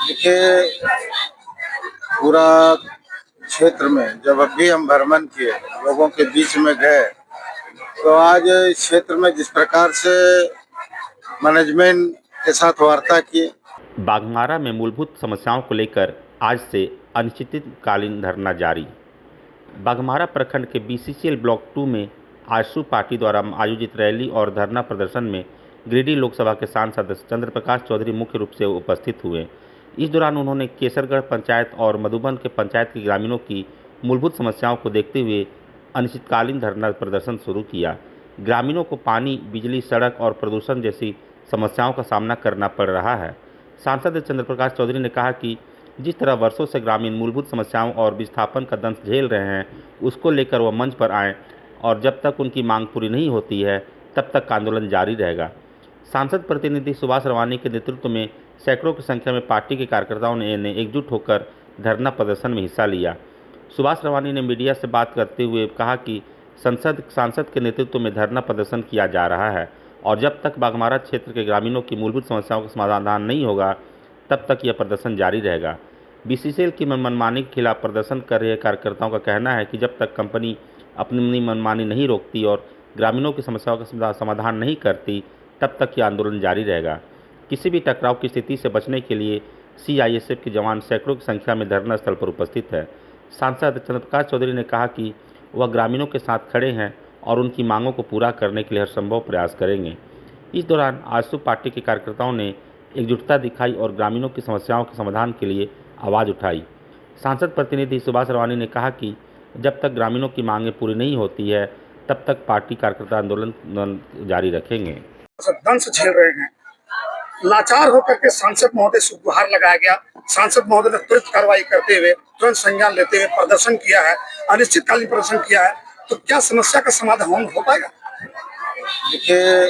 देखिए, पूरा क्षेत्र में जब अभी हम भ्रमण किए, लोगों के बीच में गए, तो आज इस क्षेत्र में जिस प्रकार से मैनेजमेंट के साथ वार्ता की। बाघमारा में मूलभूत समस्याओं को लेकर आज से अनिश्चितकालीन धरना जारी। बाघमारा प्रखंड के बीसीसीएल ब्लॉक 2 में आजसू पार्टी द्वारा आयोजित रैली और धरना प्रदर्शन में गिरिडीह लोकसभा के सांसद चंद्र प्रकाश चौधरी मुख्य रूप से उपस्थित हुए। इस दौरान उन्होंने केसरगढ़ पंचायत और मधुबन के पंचायत के ग्रामीणों की मूलभूत समस्याओं को देखते हुए अनिश्चितकालीन धरना प्रदर्शन शुरू किया। ग्रामीणों को पानी, बिजली, सड़क और प्रदूषण जैसी समस्याओं का सामना करना पड़ रहा है। सांसद चंद्र प्रकाश चौधरी ने कहा कि जिस तरह वर्षों से ग्रामीण मूलभूत समस्याओं और विस्थापन का दंश झेल रहे हैं, उसको लेकर वह मंच पर आएँ और जब तक उनकी मांग पूरी नहीं होती है तब तक आंदोलन जारी रहेगा। सांसद प्रतिनिधि सुभाष रवानी के नेतृत्व में सैकड़ों की संख्या में पार्टी के कार्यकर्ताओं ने एकजुट होकर धरना प्रदर्शन में हिस्सा लिया। सुभाष रवानी ने मीडिया से बात करते हुए कहा कि सांसद के नेतृत्व में धरना प्रदर्शन किया जा रहा है और जब तक बाघमारा क्षेत्र के ग्रामीणों की मूलभूत समस्याओं का समाधान नहीं होगा तब तक यह प्रदर्शन जारी रहेगा। बीसीसीएल की मनमानी के खिलाफ प्रदर्शन कर रहे कार्यकर्ताओं का कहना है कि जब तक कंपनी अपनी मनमानी नहीं रोकती और ग्रामीणों की समस्याओं का समाधान नहीं करती तब तक यह आंदोलन जारी रहेगा। किसी भी टकराव की स्थिति से बचने के लिए सीआईएसएफ के जवान सैकड़ों की संख्या में धरना स्थल पर उपस्थित है। सांसद चंद्रप्रकाश चौधरी ने कहा कि वह ग्रामीणों के साथ खड़े हैं और उनकी मांगों को पूरा करने के लिए हर संभव प्रयास करेंगे। इस दौरान आजसू पार्टी के कार्यकर्ताओं ने एकजुटता दिखाई और ग्रामीणों की समस्याओं के समाधान के लिए आवाज़ उठाई। सांसद प्रतिनिधि सुभाष रवानी ने कहा कि जब तक ग्रामीणों की मांगें पूरी नहीं होती है तब तक पार्टी कार्यकर्ता आंदोलन जारी रखेंगे। दंश झेल रहे हैं, लाचार होकर के सांसद महोदय से गुहार लगाया गया। सांसद महोदय ने तुरंत कार्रवाई करते हुए, तुरंत संज्ञान लेते हुए प्रदर्शन किया है, अनिश्चितकालीन प्रदर्शन किया है। तो क्या समस्या का समाधान हो पाएगा? देखिए,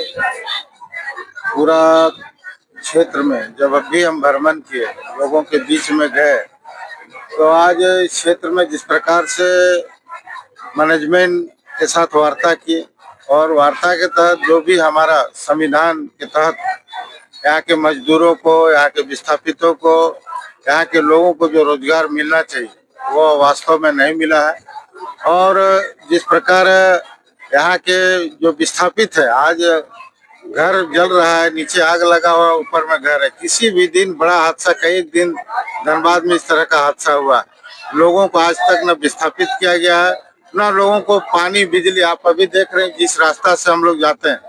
पूरा क्षेत्र में जब अभी हम भ्रमण किए, लोगों के बीच में गए, तो आज इस क्षेत्र में जिस प्रकार से मैनेजमेंट के साथ वार्ता की और वार्ता के तहत जो भी हमारा संविधान के तहत यहाँ के मजदूरों को, यहाँ के विस्थापितों को, यहाँ के लोगों को जो रोजगार मिलना चाहिए वो वास्तव में नहीं मिला है। और जिस प्रकार यहाँ के जो विस्थापित है, आज घर जल रहा है, नीचे आग लगा हुआ, ऊपर में घर है। किसी भी दिन बड़ा हादसा, कई दिन धनबाद में इस तरह का हादसा हुआ, लोगों को आज तक न विस्थापित किया गया है, न लोगों को पानी, बिजली। आप अभी देख रहे हैं जिस रास्ता से हम लोग जाते हैं,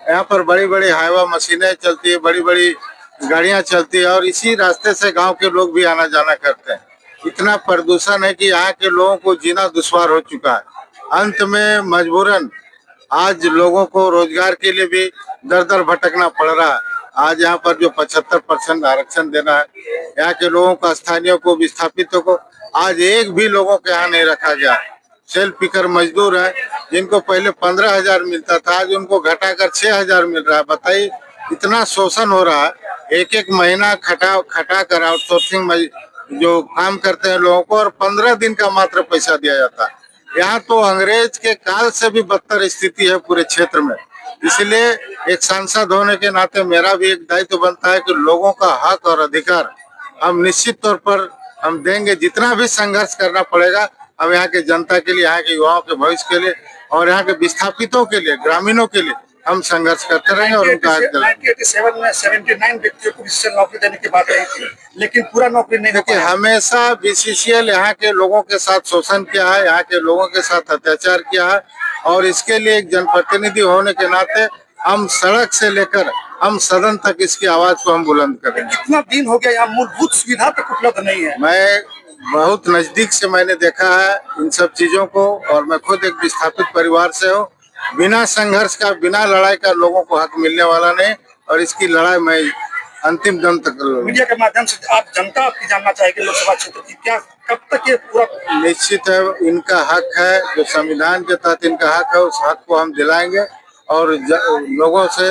यहाँ पर बड़ी बड़ी हाईवा मशीनें चलती है, बड़ी बड़ी गाड़ियां चलती है और इसी रास्ते से गांव के लोग भी आना जाना करते हैं। इतना प्रदूषण है कि यहाँ के लोगों को जीना दुश्वार हो चुका है। अंत में मजबूरन आज लोगों को रोजगार के लिए भी दर दर भटकना पड़ रहा है। आज यहाँ पर जो 75% आरक्षण देना है, यहाँ के लोगों को, स्थानीयों को, विस्थापितों को, आज एक भी लोगों के यहाँ नहीं रखा गया। सेल्फ पिकर मजदूर है जिनको पहले 15,000 मिलता था, आज उनको घटाकर 6,000 मिल रहा है। बताइए, इतना शोषण हो रहा है। एक एक महीना खटा कर आउटसोर्सिंग जो काम करते हैं लोगों को, और 15 दिन का मात्र पैसा दिया जाता है। यहाँ तो अंग्रेज के काल से भी बदतर स्थिति है पूरे क्षेत्र में। इसलिए एक सांसद होने के नाते मेरा भी एक दायित्व बनता है कि लोगों का हक और अधिकार हम निश्चित तौर पर हम देंगे। जितना भी संघर्ष करना पड़ेगा, हम यहाँ के जनता के लिए, यहाँ के युवाओं के भविष्य के लिए और यहाँ के विस्थापितों के लिए, ग्रामीणों के लिए हम संघर्ष करते रहेंगे और उनका हक दिलाएंगे। 1987 में 79 व्यक्तियों को बीसीसीएल नौकरी देने की बात रही थी, लेकिन पूरा नौकरी नहीं। देखिए, हमेशा बीसीसीएल यहाँ के लोगों के साथ शोषण किया है, यहाँ के लोगों के साथ अत्याचार किया है और इसके लिए एक जनप्रतिनिधि होने के नाते हम सड़क से लेकर हम सदन तक इसकी आवाज को हम बुलंद करेंगे। कितना दिन हो गया यहाँ मूलभूत सुविधा तक उपलब्ध नहीं है? मैं बहुत नजदीक से मैंने देखा है इन सब चीजों को और मैं खुद एक विस्थापित परिवार से हूँ। बिना संघर्ष का, बिना लड़ाई का लोगों को हक मिलने वाला नहीं और इसकी लड़ाई मैं अंतिम दम तक लड़ूंगा। मीडिया के माध्यम से आप जनता आपकी जानना चाहेगी लोकसभा क्षेत्र की, क्या कब तक ये पूरा? निश्चित है, इनका हक है, जो संविधान के तहत इनका हक है, उस हक को हम दिलाएंगे और लोगों से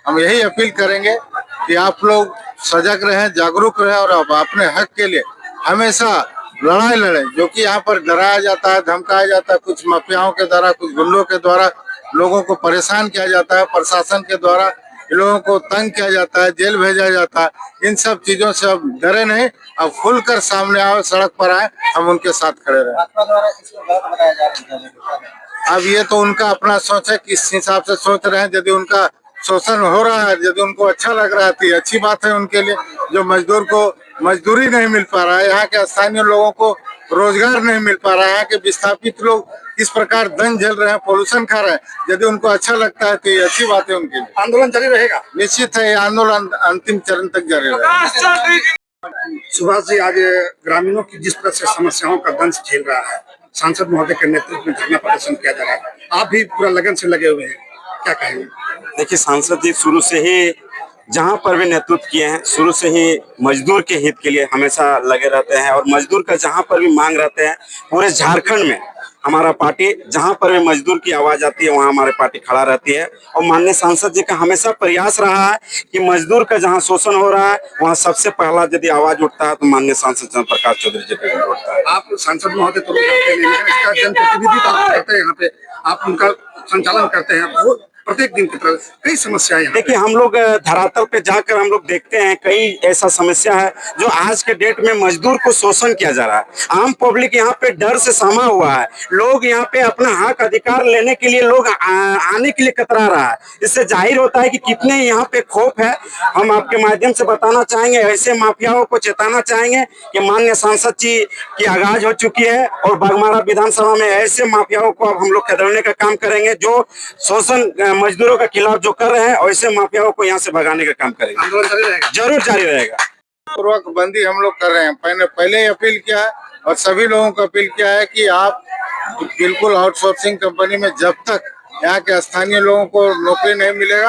हम यही अपील करेंगे कि आप लोग सजग रहें, जागरूक रहें और अपने हक के लिए हमेशा लड़ाई लड़ें। जो कि यहाँ पर डराया जाता है, धमकाया जाता है, कुछ माफियाओं के द्वारा, कुछ गुंडों के द्वारा लोगों को परेशान किया जाता है, प्रशासन के द्वारा। इन लोगों को तंग किया जाता है, जेल भेजा जाता है। इन सब चीजों से अब डरे नहीं, अब खुलकर सामने आओ, सड़क पर आए, हम उनके साथ खड़े रहे। अब ये तो उनका अपना सोच है, किस हिसाब से सोच रहे हैं। यदि उनका शोषण हो रहा है, यदि उनको अच्छा लग रहा है तो ये अच्छी बात है उनके लिए। जो मजदूर को मजदूरी नहीं मिल पा रहा है, यहाँ के स्थानीय लोगों को रोजगार नहीं मिल पा रहा है, यहाँ के विस्थापित लोग किस प्रकार दंड झेल रहे हैं, पोल्यूशन खा रहे हैं, यदि उनको अच्छा लगता है तो ये अच्छी बात है उनके लिए। आंदोलन जारी रहेगा। निश्चित है, ये आंदोलन अंतिम चरण तक जारी रहेगा। सुभाष जी, आज ग्रामीणों की जिस तरह से समस्याओं का दंश झेल रहा है, सांसद महोदय के नेतृत्व में धरना प्रदर्शन किया जा रहा है, आप भी पूरा लगन से लगे हुए हैं, क्या कहेंगे? देखिए, सांसद जी शुरू से ही जहां पर भी नेतृत्व किए हैं, शुरू से ही मजदूर के हित के लिए हमेशा लगे रहते हैं और मजदूर का जहां पर भी मांग रहते हैं, पूरे झारखंड में हमारा पार्टी जहां पर भी मजदूर की आवाज आती है वहां हमारी पार्टी खड़ा रहती है। और माननीय सांसद जी का हमेशा प्रयास रहा है कि मजदूर का जहां शोषण हो रहा है वहां सबसे पहला यदि आवाज उठता है तो माननीय सांसद चंद्र प्रकाश चौधरी जी पे उठता है। आप सांसद महोदय तो जानते नहीं, लेकिन इसका जनप्रतिनिधि तो आप करते हैं, यहाँ पे आप उनका संचालन करते हैं, वो प्रत्येक दिन की तरह कई समस्याएं हैं। देखिए, हम लोग धरातल पे जाकर हम लोग देखते हैं कई ऐसा समस्या है जो आज के डेट में मजदूर को शोषण किया जा रहा है। आम पब्लिक यहाँ पे डर से समा हुआ है, लोग यहाँ पे अपना हक अधिकार लेने के लिए लोग आने के लिए कतरा रहा है। इससे जाहिर होता है कि कितने यहाँ पे खौफ है। हम आपके माध्यम से बताना चाहेंगे, ऐसे माफियाओं को चेताना चाहेंगे कि माननीय सांसद जी की आगाज हो चुकी है और बाघमारा विधानसभा में ऐसे माफियाओं को अब हम लोग खदेड़ने का काम करेंगे जो शोषण मजदूरों के खिलाफ जो कर रहे हैं, ऐसे माफियाओं को यहाँ से भगाने का काम करेंगे। आंदोलन जारी रहेगा, जरूर जारी रहेगा। पूर्वक बंदी हम लोग कर रहे हैं। पहले ही अपील किया है और सभी लोगों को अपील किया है कि आप बिल्कुल आउटसोर्सिंग कंपनी में जब तक यहाँ के स्थानीय लोगों को नौकरी नहीं मिलेगा